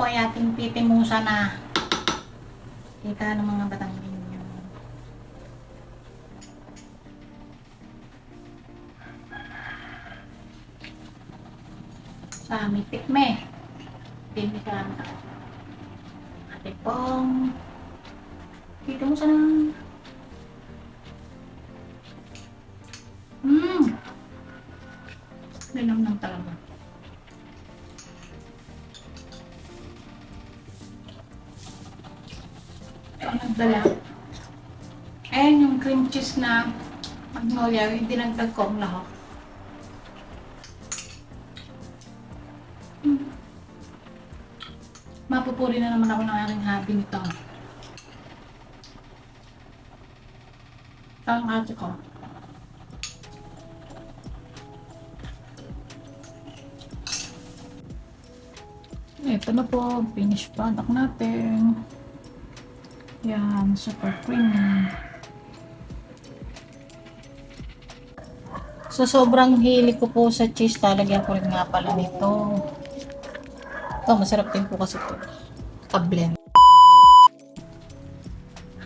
po ay ating pitimusa na. Kita ng mga batang ninyo. Sa aming tikme. Pinimusa na. Ate pong pitimusa na. Linom ng talaga. Nagdala. Ayan yung cream cheese na magnolia, yung dinagdag ko ang lahok. Mapupuri na naman ako ng aking hobby nito. Ito ang ate ko. Ito na po, finished product natin. Yan, super creamy. So, sobrang hilig ko po sa cheese. Talagyan ko rin nga pala nito. Ito, masarap din po kasi ito. Ka-blend.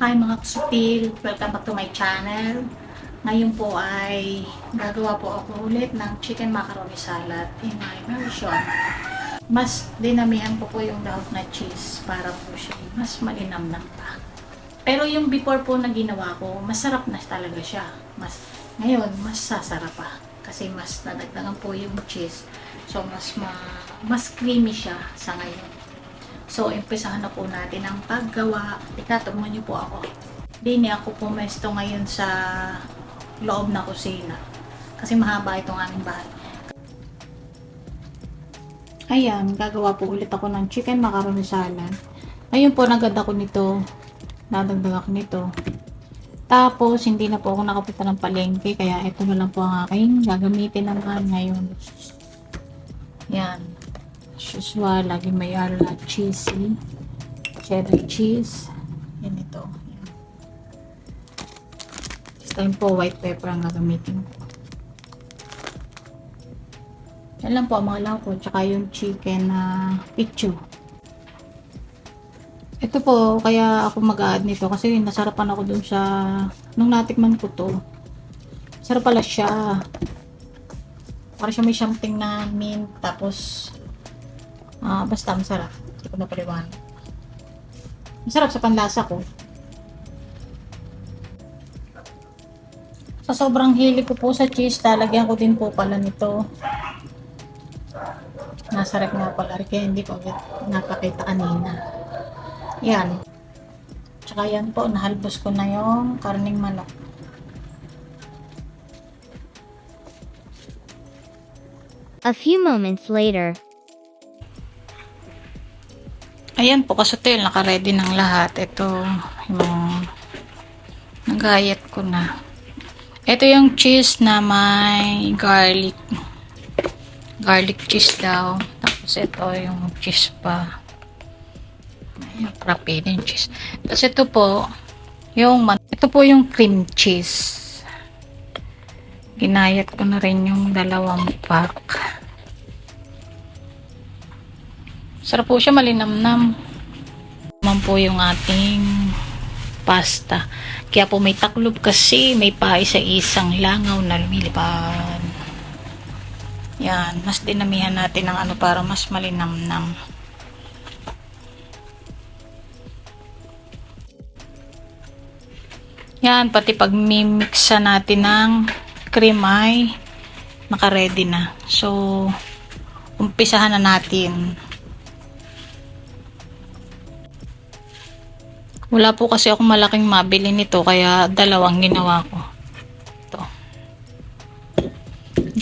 Hi mga kasutil! Welcome back to my channel. Ngayon po ay gagawa po ako ulit ng chicken macaroni salad in my version. Mas dinamihan ko po yung lahat na cheese para po siya mas malinamnam pa. Pero yung before po na ginawa ko, masarap na talaga siya. Ngayon, mas sasarap pa. Kasi mas nadagdagan po yung cheese. So, mas creamy siya sa ngayon. So, umpisahan na po natin ang paggawa. Itatungan niyo po ako. Dini ako pumesto ngayon sa loob na kusina. Kasi mahaba itong aming bahay. Ayan, gagawa po ulit ako ng chicken macaroni salad. Ngayon po, naganda ko nito. Nadagdag ako nito. Tapos, hindi na po ako nakapunta ng palengke. Kaya, ito na lang po ang aking gagamitin naman ngayon. Yan. As usual, lagi may ala cheesy. Cheddar cheese. Yan ito. Yan. This time po, white pepper ang gagamitin ko. Yan lang po ang mga lako. Tsaka yung chicken na pichu. Ito po, kaya ako mag-add nito kasi nasarapan ako dun sa nung natikman ko to. Sarap pala siya. Para siya may something na mint, tapos basta masarap. Hindi ko napaliwanag. Masarap sa panlasa ko. Sa sobrang hilig ko po sa cheese, talagyan ko din po pala nito. Nasarap nga pala rin, kaya hindi ko napakita kanina. Yan. Tsaka yan po, nahalbos ko na yung karning manok. A few moments later. Ayan po, kasutil, naka-ready ng lahat. Ito, yung nagayat ko na. Ito yung cheese na may garlic. Garlic cheese daw. Tapos ito yung cheese pa. Ayan, crappy din cheese. Tapos ito po, ito po yung cream cheese. Ginayat ko na rin yung 2 pack. Sarap po siya, malinamnam. Naman po yung ating pasta. Kaya po may taklob kasi may paisa-isang langaw na lumilipad. Yan, mas dinamihan natin ng para mas malinamnam. Yan, pati pag mimixa natin ng cream ay naka-ready na. So, umpisahan na natin. Wala po kasi akong malaking mabili nito, kaya 2 ginawa ko. Ito.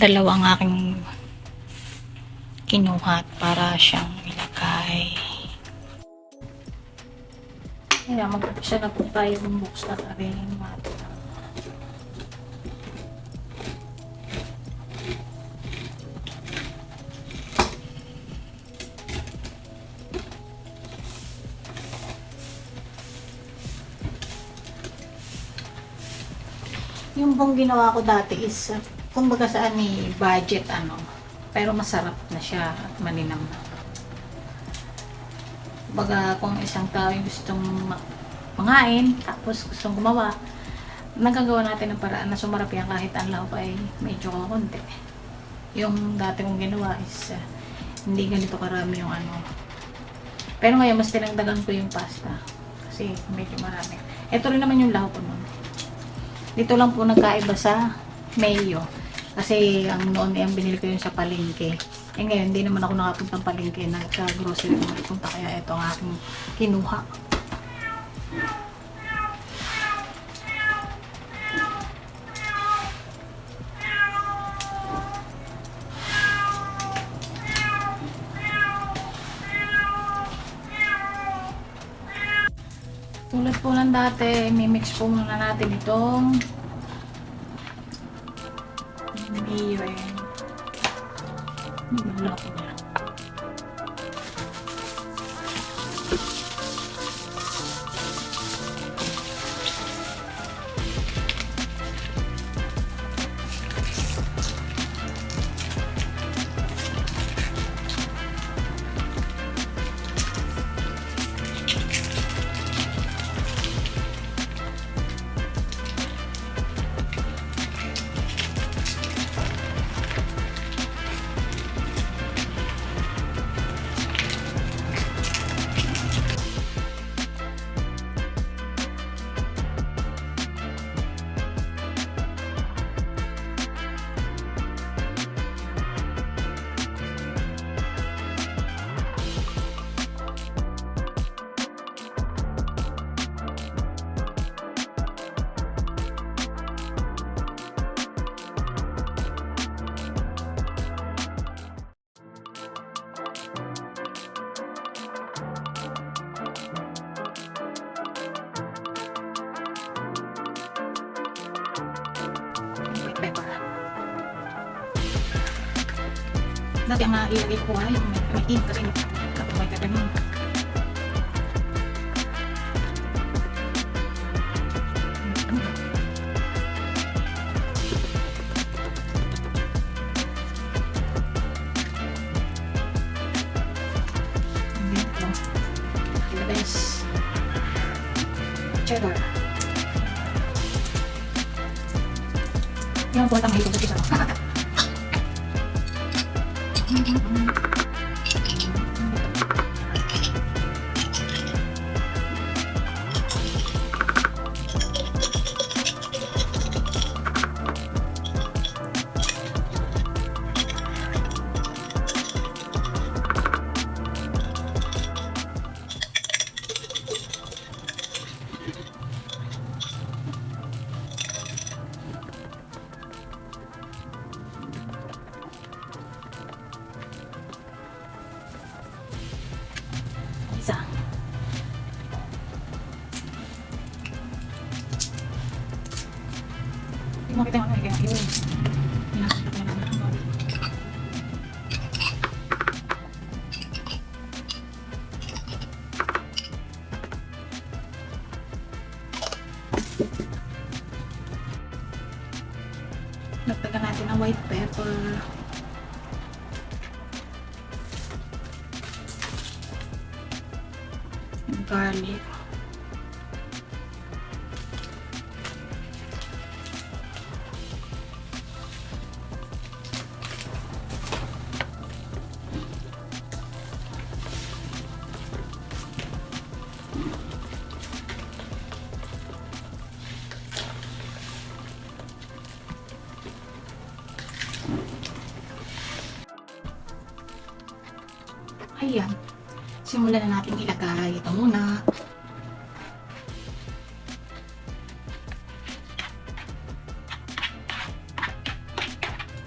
2 ang aking kinuha para siyang ilagay. Kaya mag-umpisa na po tayo bubuksan na rin natin. Yung bang ginawa ko dati is, kumbaga saan ni budget pero masarap na siya at maninam na. Baga kung isang tao yung gustong mangain, tapos gustong gumawa, nagagawa natin ng paraan na sumarap yan kahit ang lahok ay medyo konti. Yung dati kong ginawa is hindi ganito karami yung ano. Pero ngayon, mas tinagdagan ko yung pasta. Kasi medyo marami. Ito rin naman yung lahok ko nun. Dito lang po nagkaiba sa mayo. Kasi ang noon ang binili ko yun sa palengke. Eh ngayon, hindi naman ako nakapunta ng palengke. Nagka-grocery ko nakapunta. Kaya ito ang aking kinuha. Tulad po ng dati, mimix po muna natin itong mayo and niloloko niya. White pepper. Dati ang ilagay ko ay yung may tin kasi kapag white pepper nun. Dito. Ilagay is cheddar. Yung po ang hito sa isa. Isa. Hindi mo makita yung ano, kaya yun. Pinasok ko na naman. Nagtaga natin ang white pepper. And garlic. Ayan. Simulan na natin ilagay. Ito muna.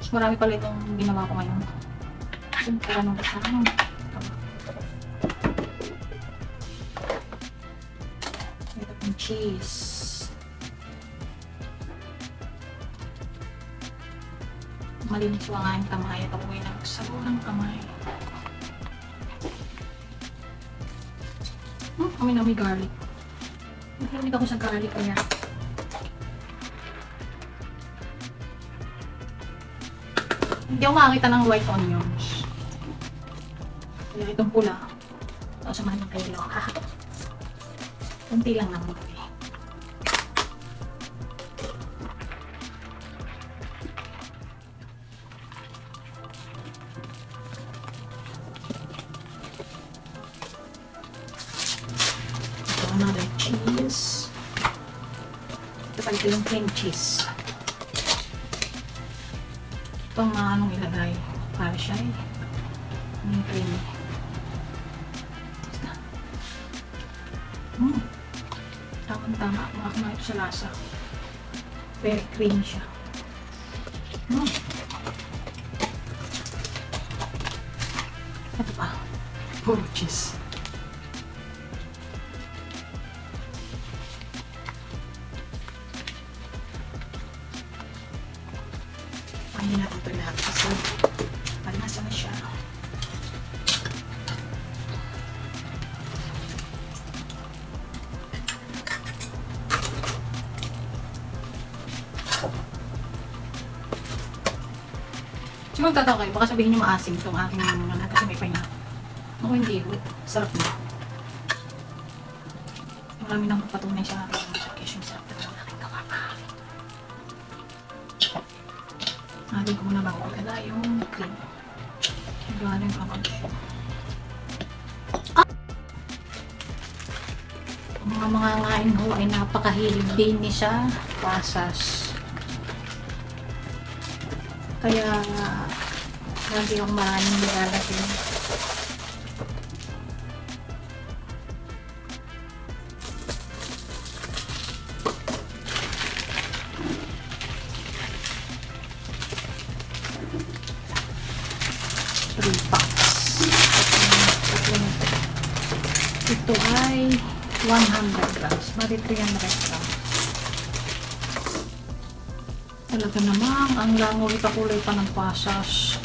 Mas marami pala itong ginawa ko ngayon. Para nung kasama. Ito pang cheese. Malinis yung ang aking kamay. Ito po yung nagsabaw ng kamay. Kami na may garlic. Nahilig ako sa garlic kaya. Hindi ako makakita ng white onions. Kaya itong pula. Tapos samahan ng kilo. Kunti lang naman. Another cheese. Ito pala yung cream cheese. Ito ang mga anong ilagay. Para siya yung cream. Tama-tama. Makakama ito sa lasa. Very creamy siya. Ito pa. Puro cheese. Hindi natin ito lahat kasi panasa na siya. Siguro tatawa kayo, baka sabihin niyo maasim itong aking mga kasi may paina. Ako hindi ho. Sarap na. Marami nang patunay sa akin. Sa sarap na ng aking kapapa. Natin ko muna bago pagkala yung cream. Gawa yung kapag. Ang mga ngain ho ay napakahilig din ni sa pasas. Kaya lagi yung maraming nilalagay. Ito ay 100 grams. Bali 300 grams. Talaga namang ang langoy kakulay pa ng pasas.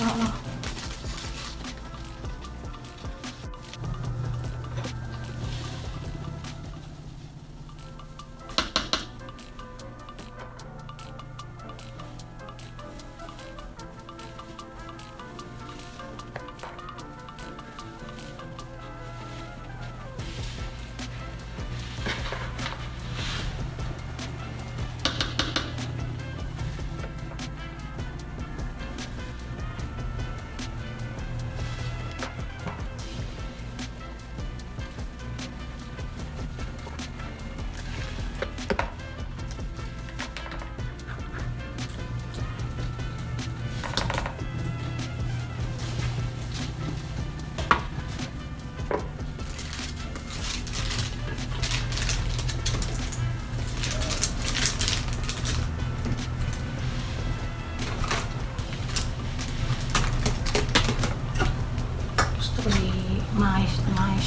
Mais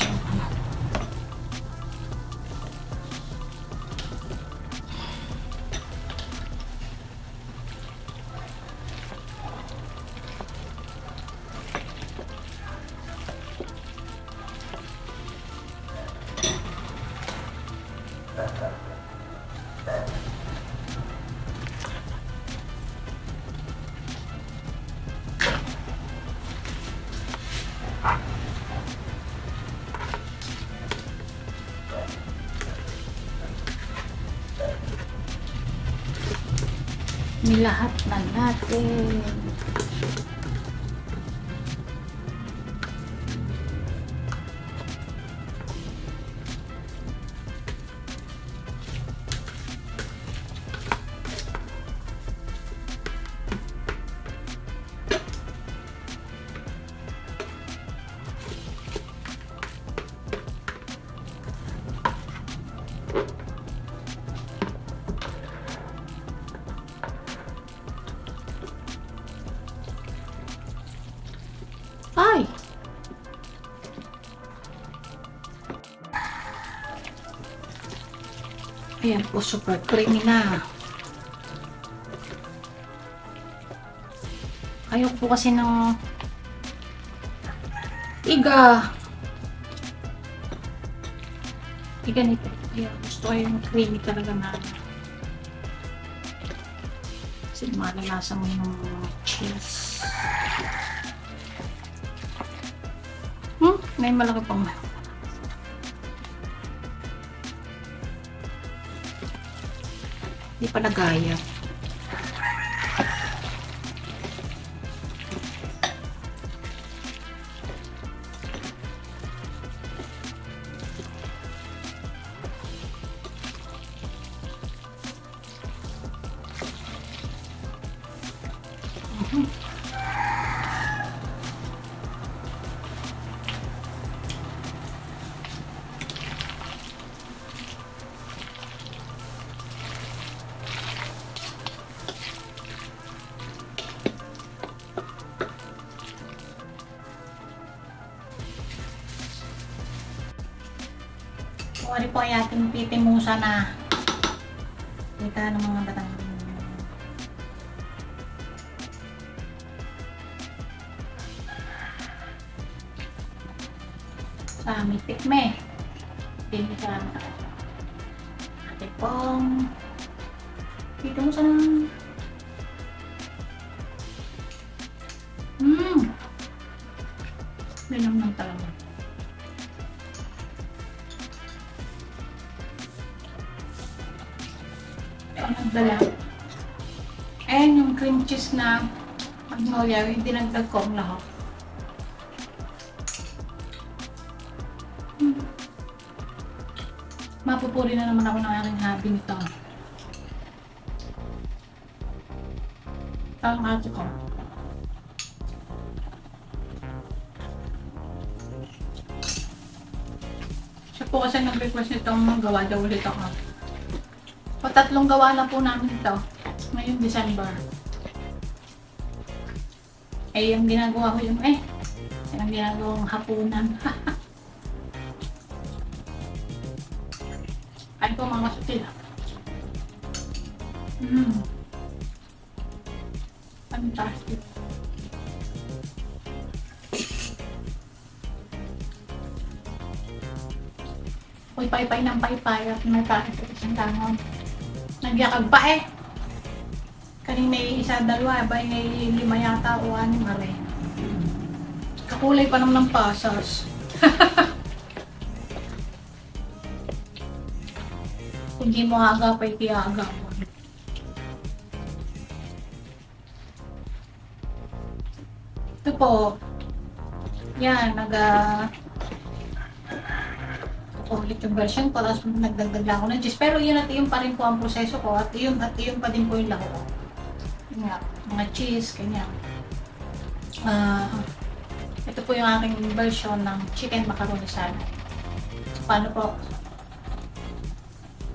yung ano. Nilahat na natin. Ay! Ayan po, super creamy na. Ayoko po kasi ng iga nito. Ayan, gusto ko yung creamy talaga na kasi malalasa mo yung cheese. May malaki pang Hindi pa nagaya. Kuwari po ay ating pitimusa na. Kita ng mga batang. Sa may tikme. Hindi ka ate pong pitimusa na. Ganun lang talaga. Nagdala. Ayan yung cream cheese na magnolia, yung dinagdag ko ang lahat. Mapupuri na naman ako ng aking hobby nito. Ang ate ko. Siya po kasi nag-request nitong magawa daw ulit ako. O, 3 gawa na po namin ito ngayong December. Eh, yung ginagawa ko yung yung ginagawang hapunan. Ay po mga sutil. Fantastic. Uy, paypay ng paypay at may kain sa isang tangon. Nagyakag pa kanina isa, dalawa, ba ngay 5 yata o 6 are. Kakulay pa naman ng pasas. Kung di mo aga pa ikiaga mo. Ito po. Yan, ulit yung version ko, tapos nagdagdag lang ako ng cheese. Pero yun at yun pa rin po ang proseso ko, at yun pa din po yung lako ko. Yun nga, mga cheese, ganyan. Ito po yung aking version ng chicken macaroni salad. So, paano po?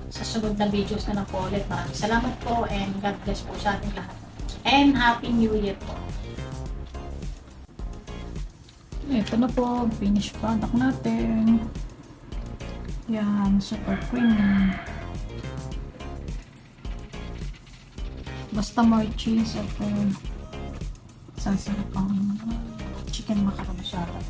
Sa sunod na videos na lang po ulit. Maraming salamat po and God bless po sa ating lahat. And Happy New Year po. Ito na po, finished product natin. Yan, super creamy. Basta more cheese at sasarap ang chicken macaroni salad.